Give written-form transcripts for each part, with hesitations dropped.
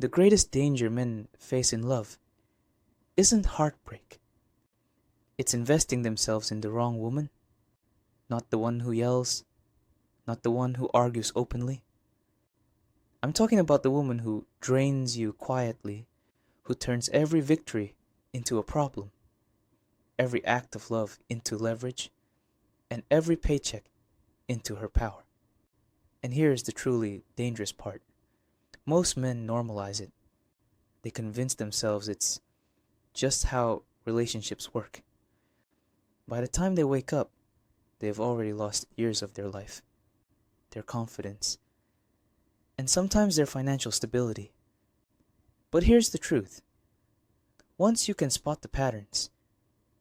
The greatest danger men face in love isn't heartbreak. It's investing themselves in the wrong woman, not the one who yells, not the one who argues openly. I'm talking about the woman who drains you quietly, who turns every victory into a problem, every act of love into leverage, and every paycheck into her power. And here is the truly dangerous part. Most men normalize it. They convince themselves it's just how relationships work. By the time they wake up, they've already lost years of their life, their confidence, and sometimes their financial stability. But here's the truth. Once you can spot the patterns,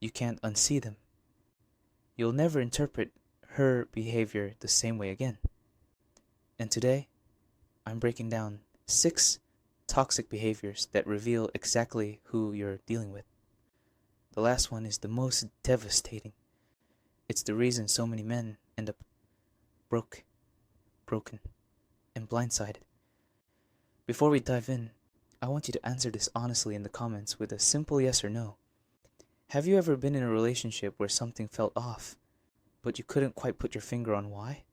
you can't unsee them. You'll never interpret her behavior the same way again. And today, I'm breaking down 6 toxic behaviors that reveal exactly who you're dealing with. The last one is the most devastating. It's the reason so many men end up broken, and blindsided. Before we dive in, I want you to answer this honestly in the comments with a simple yes or no. Have you ever been in a relationship where something felt off, but you couldn't quite put your finger on why?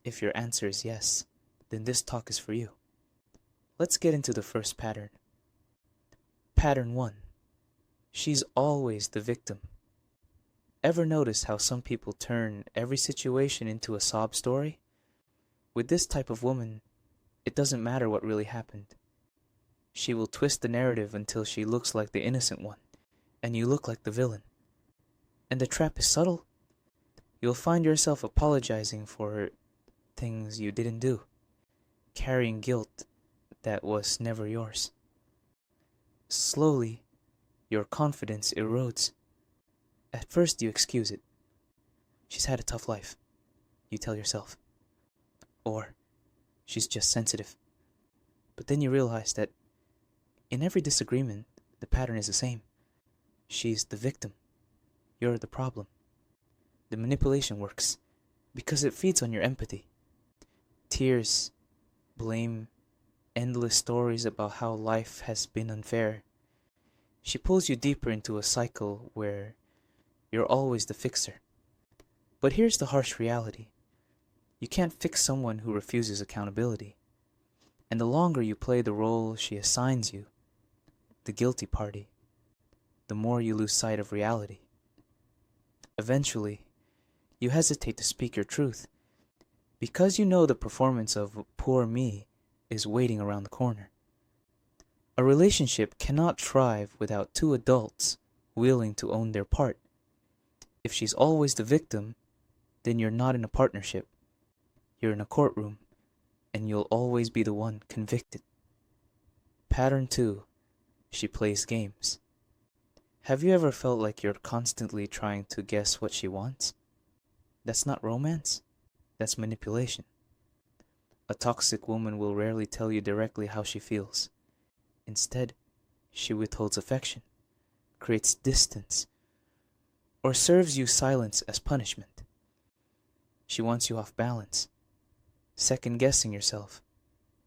If your answer is yes, then this talk is for you. Let's get into the first pattern. Pattern 1. She's always the victim. Ever notice how some people turn every situation into a sob story? With this type of woman, it doesn't matter what really happened. She will twist the narrative until she looks like the innocent one, and you look like the villain. And the trap is subtle. You'll find yourself apologizing for things you didn't do, carrying guilt that was never yours. Slowly, your confidence erodes. At first you excuse it. She's had a tough life, you tell yourself. Or, she's just sensitive. But then you realize that in every disagreement, the pattern is the same. She's the victim. You're the problem. The manipulation works because it feeds on your empathy. Tears, blame, endless stories about how life has been unfair. She pulls you deeper into a cycle where you're always the fixer. But here's the harsh reality. You can't fix someone who refuses accountability. And the longer you play the role she assigns you, the guilty party, the more you lose sight of reality. Eventually, you hesitate to speak your truth because you know the performance of poor me is waiting around the corner. A relationship cannot thrive without 2 adults willing to own their part. If she's always the victim, then you're not in a partnership. You're in a courtroom, and you'll always be the one convicted. Pattern 2. She plays games. Have you ever felt like you're constantly trying to guess what she wants? That's not romance. That's manipulation. A toxic woman will rarely tell you directly how she feels. Instead, she withholds affection, creates distance, or serves you silence as punishment. She wants you off balance, second-guessing yourself,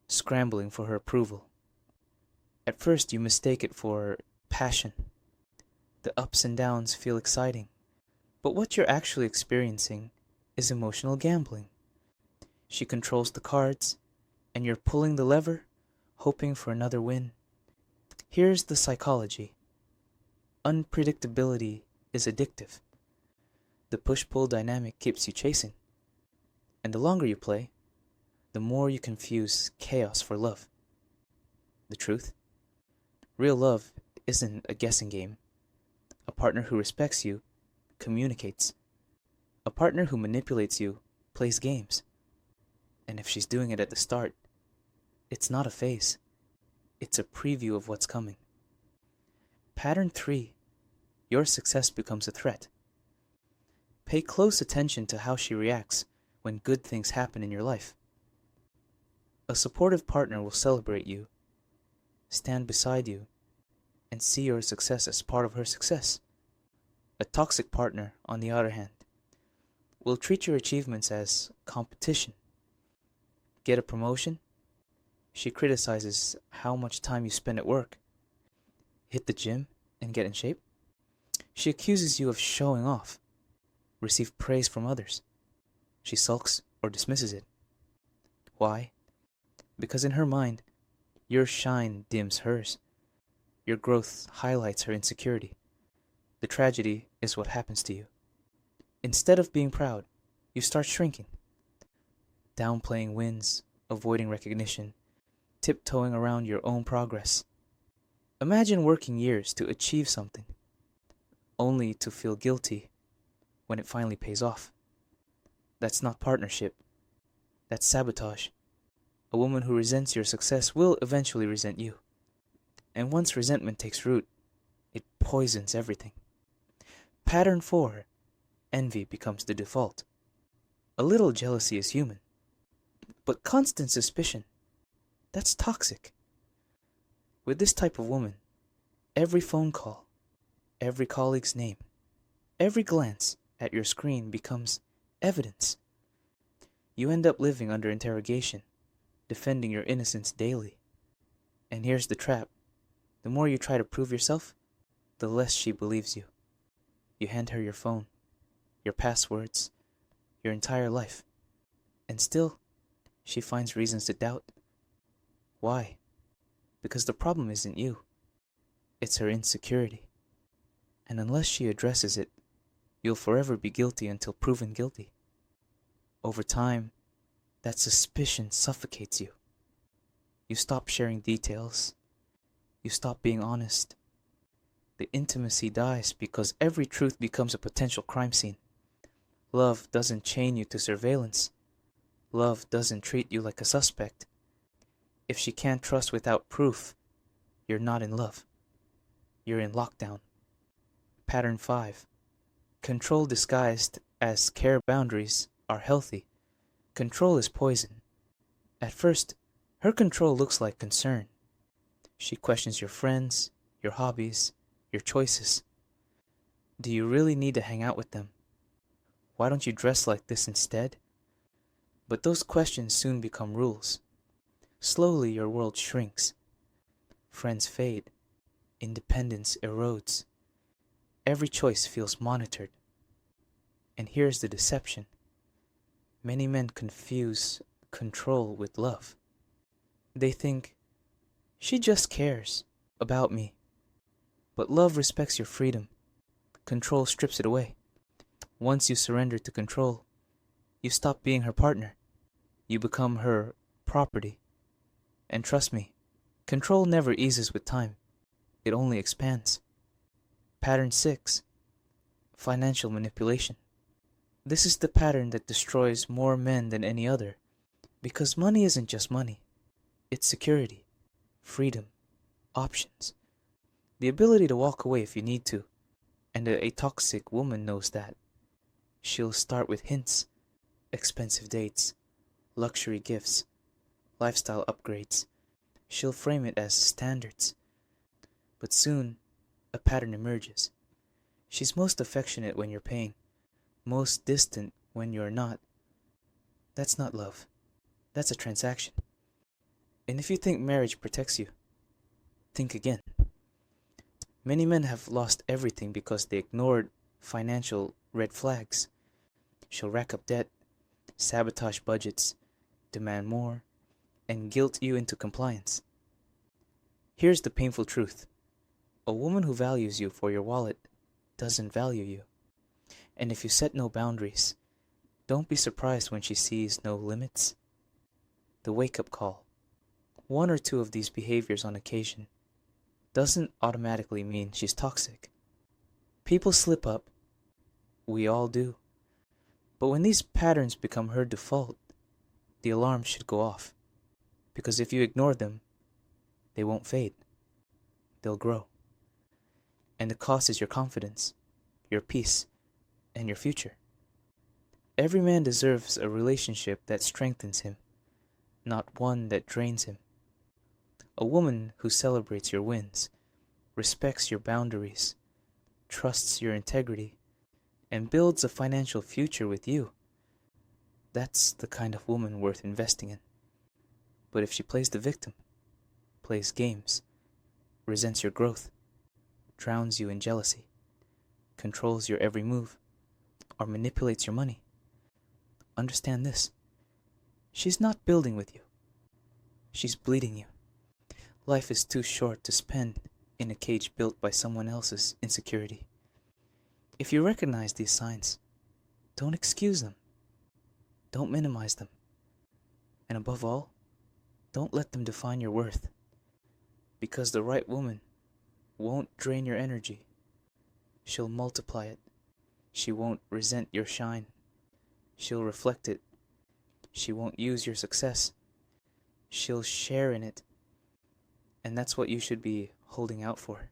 scrambling for her approval. At first, you mistake it for passion. The ups and downs feel exciting, but what you're actually experiencing is emotional gambling. She controls the cards, and you're pulling the lever, hoping for another win. Here's the psychology. Unpredictability is addictive. The push-pull dynamic keeps you chasing. And the longer you play, the more you confuse chaos for love. The truth? Real love isn't a guessing game. A partner who respects you communicates. A partner who manipulates you plays games. And if she's doing it at the start, it's not a phase. It's a preview of what's coming. Pattern 3. Your success becomes a threat. Pay close attention to how she reacts when good things happen in your life. A supportive partner will celebrate you, stand beside you, and see your success as part of her success. A toxic partner, on the other hand, will treat your achievements as competition. Get a promotion? She criticizes how much time you spend at work, hit the gym, and get in shape. She accuses you of showing off, receive praise from others. She sulks or dismisses it. Why? Because in her mind, your shine dims hers. Your growth highlights her insecurity. The tragedy is what happens to you. Instead of being proud, you start shrinking, downplaying wins, avoiding recognition, tiptoeing around your own progress. Imagine working years to achieve something, only to feel guilty when it finally pays off. That's not partnership. That's sabotage. A woman who resents your success will eventually resent you. And once resentment takes root, it poisons everything. Pattern 4. Envy becomes the default. A little jealousy is human. But constant suspicion, that's toxic. With this type of woman, every phone call, every colleague's name, every glance at your screen becomes evidence. You end up living under interrogation, defending your innocence daily. And here's the trap. The more you try to prove yourself, the less she believes you. You hand her your phone, your passwords, your entire life. And still, she finds reasons to doubt. Why? Because the problem isn't you. It's her insecurity. And unless she addresses it, you'll forever be guilty until proven guilty. Over time, that suspicion suffocates you. You stop sharing details. You stop being honest. The intimacy dies because every truth becomes a potential crime scene. Love doesn't chain you to surveillance. Love doesn't treat you like a suspect. If she can't trust without proof, you're not in love. You're in lockdown. Pattern 5. Control disguised as care. Boundaries are healthy. Control is poison. At first, her control looks like concern. She questions your friends, your hobbies, your choices. Do you really need to hang out with them? Why don't you dress like this instead? But those questions soon become rules. Slowly your world shrinks. Friends fade. Independence erodes. Every choice feels monitored. And here's the deception. Many men confuse control with love. They think, she just cares about me. But love respects your freedom. Control strips it away. Once you surrender to control, you stop being her partner. You become her property. And trust me, control never eases with time. It only expands. Pattern 6. Financial manipulation. This is the pattern that destroys more men than any other. Because money isn't just money. It's security, freedom, options. The ability to walk away if you need to. And a toxic woman knows that. She'll start with hints, expensive dates, luxury gifts, lifestyle upgrades. She'll frame it as standards. But soon, a pattern emerges. She's most affectionate when you're paying, most distant when you're not. That's not love. That's a transaction. And if you think marriage protects you, think again. Many men have lost everything because they ignored financial red flags. She'll rack up debt, sabotage budgets, demand more, and guilt you into compliance. Here's the painful truth. A woman who values you for your wallet doesn't value you. And if you set no boundaries, don't be surprised when she sees no limits. The wake-up call. One or two of these behaviors on occasion doesn't automatically mean she's toxic. People slip up. We all do. But when these patterns become her default, the alarm should go off. Because if you ignore them, they won't fade. They'll grow. And the cost is your confidence, your peace, and your future. Every man deserves a relationship that strengthens him, not one that drains him. A woman who celebrates your wins, respects your boundaries, trusts your integrity, and builds a financial future with you. That's the kind of woman worth investing in. But if she plays the victim, plays games, resents your growth, drowns you in jealousy, controls your every move, or manipulates your money, understand this. She's not building with you. She's bleeding you. Life is too short to spend in a cage built by someone else's insecurity. If you recognize these signs, don't excuse them. Don't minimize them. And above all, don't let them define your worth. Because the right woman won't drain your energy. She'll multiply it. She won't resent your shine. She'll reflect it. She won't use your success. She'll share in it. And that's what you should be holding out for.